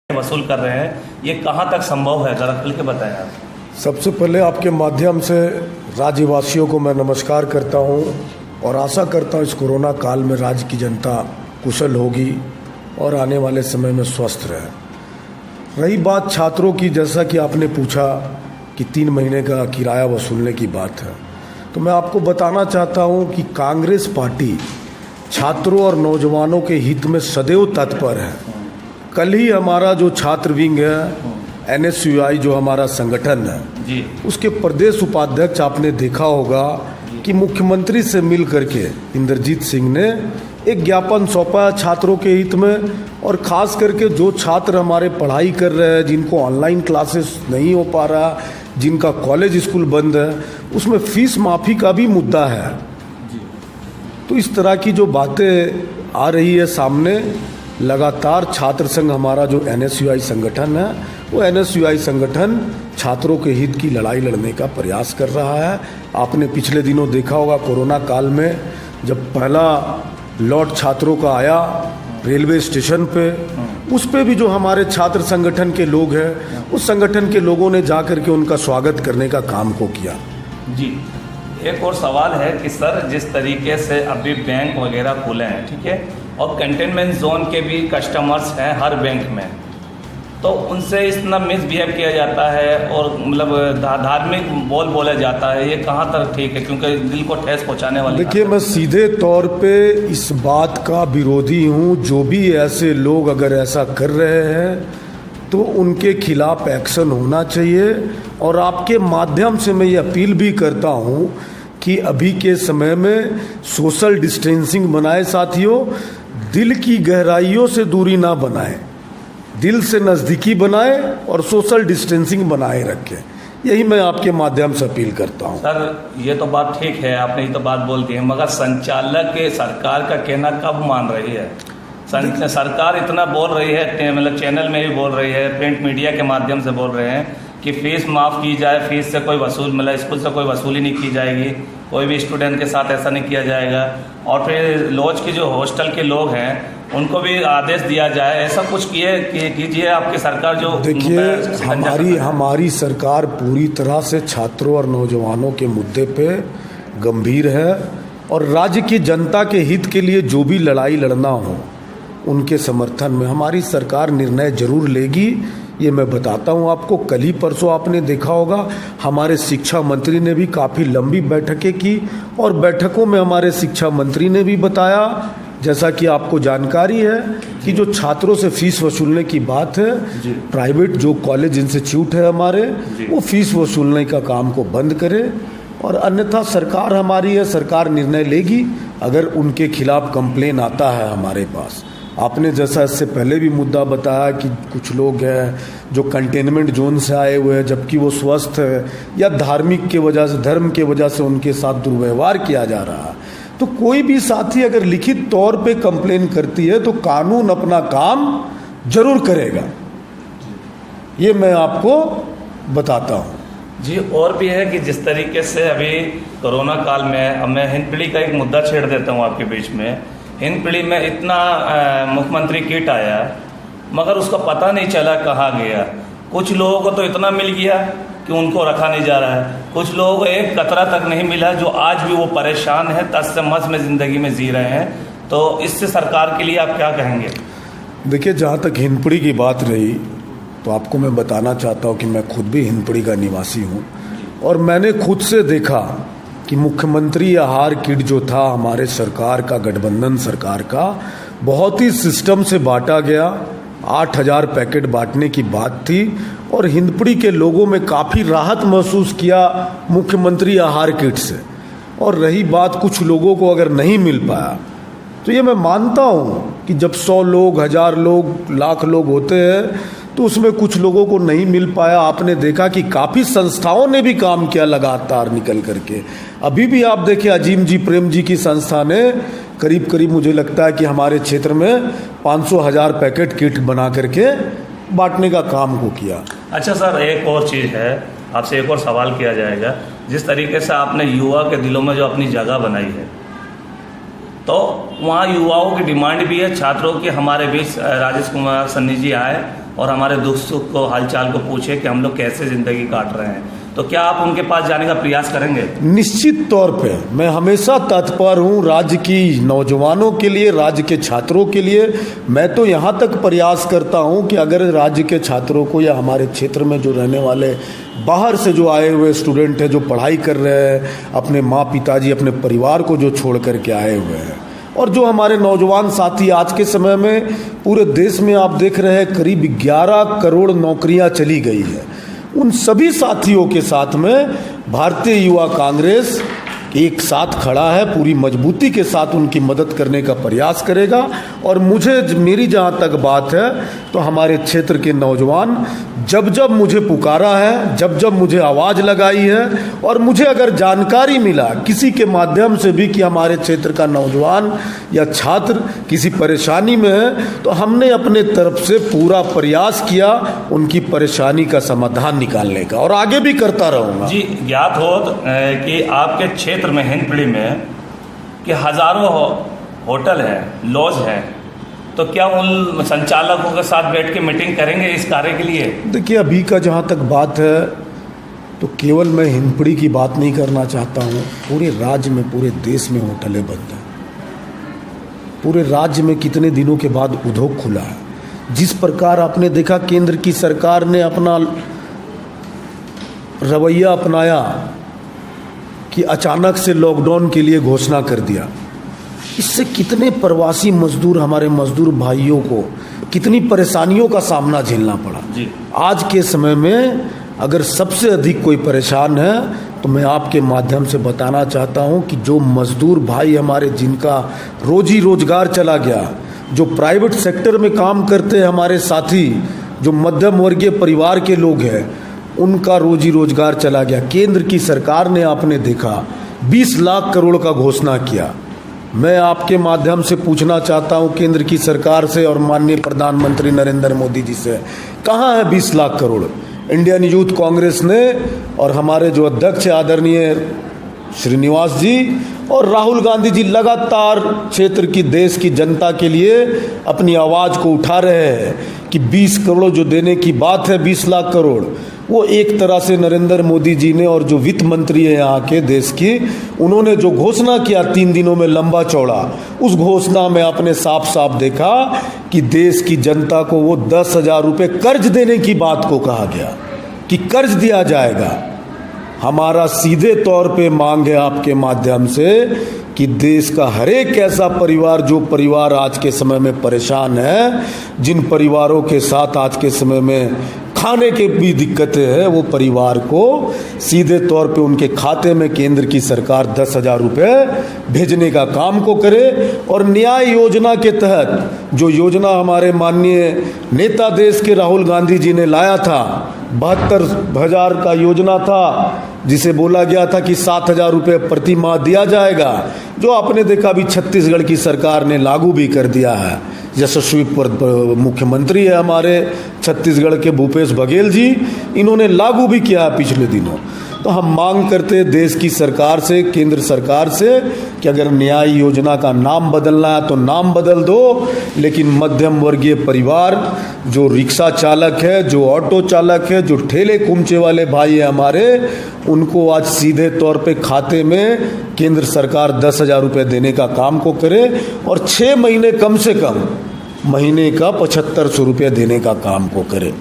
वसूल कर रहे हैं, ये कहाँ तक संभव है, जरा खुल के बताएं आप। सबसे पहले आपके माध्यम से राज्यवासियों को मैं नमस्कार करता हूं और आशा करता हूं इस कोरोना काल में राज्य की जनता कुशल होगी और आने वाले समय में स्वस्थ रहे। रही बात छात्रों की, जैसा कि आपने पूछा कि 3 महीने का किराया वसूलने की बात है, तो मैं आपको बताना चाहता हूं कि कांग्रेस पार्टी छात्रों और नौजवानों के हित में सदैव तत्पर है। कल ही हमारा जो छात्र विंग है NSUI, जो हमारा संगठन है जी, उसके प्रदेश उपाध्यक्ष आपने देखा होगा कि मुख्यमंत्री से मिल करके इंद्रजीत सिंह ने एक ज्ञापन सौंपा छात्रों के हित में, और ख़ास करके जो छात्र हमारे पढ़ाई कर रहे हैं, जिनको ऑनलाइन क्लासेस नहीं हो पा रहा, जिनका कॉलेज स्कूल बंद है, उसमें फीस माफ़ी का भी मुद्दा है। तो इस तरह की जो बातें आ रही है सामने, लगातार छात्र संघ हमारा जो NSUI संगठन है, वो NSUI संगठन छात्रों के हित की लड़ाई लड़ने का प्रयास कर रहा है। आपने पिछले दिनों देखा होगा कोरोना काल में जब पहला लॉट छात्रों का आया रेलवे स्टेशन पे, उस पे भी जो हमारे छात्र संगठन के लोग हैं, उस संगठन के लोगों ने जा कर के उनका स्वागत करने का काम को किया। जी, एक और सवाल है कि सर, जिस तरीके से अभी बैंक वगैरह खुले हैं, ठीक है, और कंटेनमेंट जोन के भी कस्टमर्स हैं हर बैंक में, तो उनसे इतना मिसबिहेव किया जाता है और मतलब धार्मिक बोल बोला जाता है, ये कहाँ तक ठीक है? क्योंकि दिल को ठेस पहुँचाने वाले। देखिए, मैं सीधे तौर पे इस बात का विरोधी हूँ। जो भी ऐसे लोग अगर ऐसा कर रहे हैं तो उनके खिलाफ एक्शन होना चाहिए, और आपके माध्यम से मैं ये अपील भी करता हूँ कि अभी के समय में सोशल डिस्टेंसिंग बनाए साथियों, दिल की गहराइयों से दूरी ना बनाएं, दिल से नज़दीकी बनाएं और सोशल डिस्टेंसिंग बनाए रखें। यही मैं आपके माध्यम से अपील करता हूं। सर, ये तो बात ठीक है, आपने ये तो बात बोल दी है, मगर संचालक के सरकार का कहना कब मान रही है? सरकार इतना बोल रही है, मतलब चैनल में भी बोल रही है, प्रिंट मीडिया के माध्यम से बोल रहे हैं कि फ़ीस माफ़ की जाए, फ़ीस से कोई वसूल, मतलब स्कूल से कोई वसूली नहीं की जाएगी, कोई भी स्टूडेंट के साथ ऐसा नहीं किया जाएगा, और फिर लॉज के जो हॉस्टल के लोग हैं उनको भी आदेश दिया जाए, ऐसा कुछ कीजिए आपकी सरकार। जो देखिए, हमारी सरकार पूरी तरह से छात्रों और नौजवानों के मुद्दे पे गंभीर है, और राज्य की जनता के हित के लिए जो भी लड़ाई लड़ना हो उनके समर्थन में हमारी सरकार निर्णय जरूर लेगी। ये मैं बताता हूँ आपको। कल ही परसों आपने देखा होगा हमारे शिक्षा मंत्री ने भी काफ़ी लंबी बैठकें की, और बैठकों में हमारे शिक्षा मंत्री ने भी बताया, जैसा कि आपको जानकारी है, कि जो छात्रों से फीस वसूलने की बात है, प्राइवेट जो कॉलेज इंस्टीट्यूट है हमारे, वो फीस वसूलने का काम को बंद करे, और अन्यथा सरकार हमारी है, सरकार निर्णय लेगी अगर उनके खिलाफ कंप्लेन आता है हमारे पास। आपने जैसा इससे पहले भी मुद्दा बताया कि कुछ लोग हैं जो कंटेनमेंट जोन से आए हुए हैं, जबकि वो स्वस्थ है, या धार्मिक के वजह से, धर्म के वजह से उनके साथ दुर्व्यवहार किया जा रहा है, तो कोई भी साथी अगर लिखित तौर पे कंप्लेन करती है तो कानून अपना काम जरूर करेगा। ये मैं आपको बताता हूँ। जी, और भी है कि जिस तरीके से अभी कोरोना काल में, अब मैं हिंदपीढ़ी का एक मुद्दा छेड़ देता हूँ आपके बीच में। हिंदपीढ़ी में इतना मुख्यमंत्री किट आया, मगर उसका पता नहीं चला कहाँ गया। कुछ लोगों को तो इतना मिल गया कि उनको रखा नहीं जा रहा है, कुछ लोगों को एक कतरा तक नहीं मिला, जो आज भी वो परेशान है, तस से मस में ज़िंदगी में जी रहे हैं। तो इससे सरकार के लिए आप क्या कहेंगे? देखिए, जहाँ तक हिंदपीढ़ी की बात रही, तो आपको मैं बताना चाहता हूँ कि मैं खुद भी हिंदपीढ़ी का निवासी हूँ, और मैंने खुद से देखा कि मुख्यमंत्री आहार किट जो था हमारे सरकार का, गठबंधन सरकार का, बहुत ही सिस्टम से बांटा गया। 8,000 पैकेट बांटने की बात थी, और हिंदपीढ़ी के लोगों में काफ़ी राहत महसूस किया मुख्यमंत्री आहार किट से। और रही बात कुछ लोगों को अगर नहीं मिल पाया, तो ये मैं मानता हूँ कि जब 100 लोग, 1000 लोग, लाख लोग होते हैं, तो उसमें कुछ लोगों को नहीं मिल पाया। आपने देखा कि काफ़ी संस्थाओं ने भी काम किया लगातार निकल करके। अभी भी आप देखिए, अजीम जी, प्रेम जी की संस्था ने करीब करीब, मुझे लगता है कि हमारे क्षेत्र में 500,000 पैकेट किट बना करके बांटने का काम को किया। अच्छा सर, एक और चीज़ है, आपसे एक और सवाल किया जाएगा। जिस तरीके से आपने युवा के दिलों में जो अपनी जगह बनाई है, तो वहाँ युवाओं की डिमांड भी है, छात्रों की। हमारे बीच राजेश कुमार सन्नी जी आए और हमारे दुख सुख को हालचाल को पूछे कि हम लोग कैसे ज़िंदगी काट रहे हैं। तो क्या आप उनके पास जाने का प्रयास करेंगे? निश्चित तौर पे मैं हमेशा तत्पर हूँ राज्य की नौजवानों के लिए, राज्य के छात्रों के लिए। मैं तो यहाँ तक प्रयास करता हूँ कि अगर राज्य के छात्रों को या हमारे क्षेत्र में जो रहने वाले बाहर से जो आए हुए स्टूडेंट हैं, जो पढ़ाई कर रहे हैं, अपने माँ पिताजी अपने परिवार को जो छोड़ करके आए हुए हैं, और जो हमारे नौजवान साथी आज के समय में पूरे देश में आप देख रहे हैं करीब 11 करोड़ नौकरियां चली गई है, उन सभी साथियों के साथ में भारतीय युवा कांग्रेस एक साथ खड़ा है, पूरी मजबूती के साथ उनकी मदद करने का प्रयास करेगा। और मेरी जहाँ तक बात है तो हमारे क्षेत्र के नौजवान जब जब मुझे पुकारा है, जब जब मुझे आवाज़ लगाई है, और मुझे अगर जानकारी मिला किसी के माध्यम से भी कि हमारे क्षेत्र का नौजवान या छात्र किसी परेशानी में है, तो हमने अपने तरफ से पूरा प्रयास किया उनकी परेशानी का समाधान निकालने का, और आगे भी करता रहूँगा। जी, ज्ञात हो कि आपके क्षेत्र में हिंदपीढ़ी में कि हज़ारों होटल हैं, लॉज हैं, तो क्या उन संचालकों के साथ बैठ के मीटिंग करेंगे इस कार्य के लिए? देखिए, अभी का जहाँ तक बात है तो केवल मैं हिंदपीढ़ी की बात नहीं करना चाहता हूँ, पूरे राज्य में, पूरे देश में होटलें बंद हैं। पूरे राज्य में कितने दिनों के बाद उद्योग खुला है। जिस प्रकार आपने देखा केंद्र की सरकार ने अपना रवैया अपनाया कि अचानक से लॉकडाउन के लिए घोषणा कर दिया, इससे कितने प्रवासी मजदूर, हमारे मजदूर भाइयों को कितनी परेशानियों का सामना झेलना पड़ा। जी। आज के समय में अगर सबसे अधिक कोई परेशान है तो मैं आपके माध्यम से बताना चाहता हूं कि जो मजदूर भाई हमारे, जिनका रोजी रोजगार चला गया, जो प्राइवेट सेक्टर में काम करते हैं हमारे साथी, जो मध्यम वर्गीय परिवार के लोग हैं, उनका रोजी रोजगार चला गया। केंद्र की सरकार ने, आपने देखा, 20 लाख करोड़ का घोषणा किया। मैं आपके माध्यम से पूछना चाहता हूं केंद्र की सरकार से और माननीय प्रधानमंत्री नरेंद्र मोदी जी से, कहाँ है 20 लाख करोड़? इंडियन यूथ कांग्रेस ने और हमारे जो अध्यक्ष आदरणीय श्रीनिवास जी और राहुल गांधी जी लगातार क्षेत्र की, देश की जनता के लिए अपनी आवाज़ को उठा रहे हैं कि 20 करोड़ जो देने की बात है, 20 लाख करोड़, वो एक तरह से नरेंद्र मोदी जी ने और जो वित्त मंत्री है यहाँ के देश की, उन्होंने जो घोषणा किया 3 दिनों में लंबा चौड़ा, उस घोषणा में आपने साफ साफ देखा कि देश की जनता को वो 10,000 रुपये कर्ज देने की बात को कहा गया कि कर्ज दिया जाएगा। हमारा सीधे तौर पे मांग है आपके माध्यम से कि देश का हर एक ऐसा परिवार, जो परिवार आज के समय में परेशान है, जिन परिवारों के साथ आज के समय में खाने के भी दिक्कतें हैं, वो परिवार को सीधे तौर पे उनके खाते में केंद्र की सरकार 10,000 रुपये भेजने का काम को करे। और न्याय योजना के तहत जो योजना हमारे माननीय नेता देश के राहुल गांधी जी ने लाया था, 72,000 का योजना था, जिसे बोला गया था कि 7,000 रुपये प्रति माह दिया जाएगा, जो आपने देखा अभी छत्तीसगढ़ की सरकार ने लागू भी कर दिया है। यशस्वी मुख्यमंत्री है हमारे छत्तीसगढ़ के भूपेश बघेल जी, इन्होंने लागू भी किया है पिछले दिनों। तो हम मांग करते हैं देश की सरकार से, केंद्र सरकार से, कि अगर न्याय योजना का नाम बदलना है तो नाम बदल दो, लेकिन मध्यम वर्गीय परिवार, जो रिक्शा चालक है, जो ऑटो चालक है, जो ठेले कुमचे वाले भाई हैं हमारे, उनको आज सीधे तौर पे खाते में केंद्र सरकार 10,000 रुपये देने का काम को करे, और 6 महीने कम से कम महीने का 7,500 रुपये देने का काम को करे।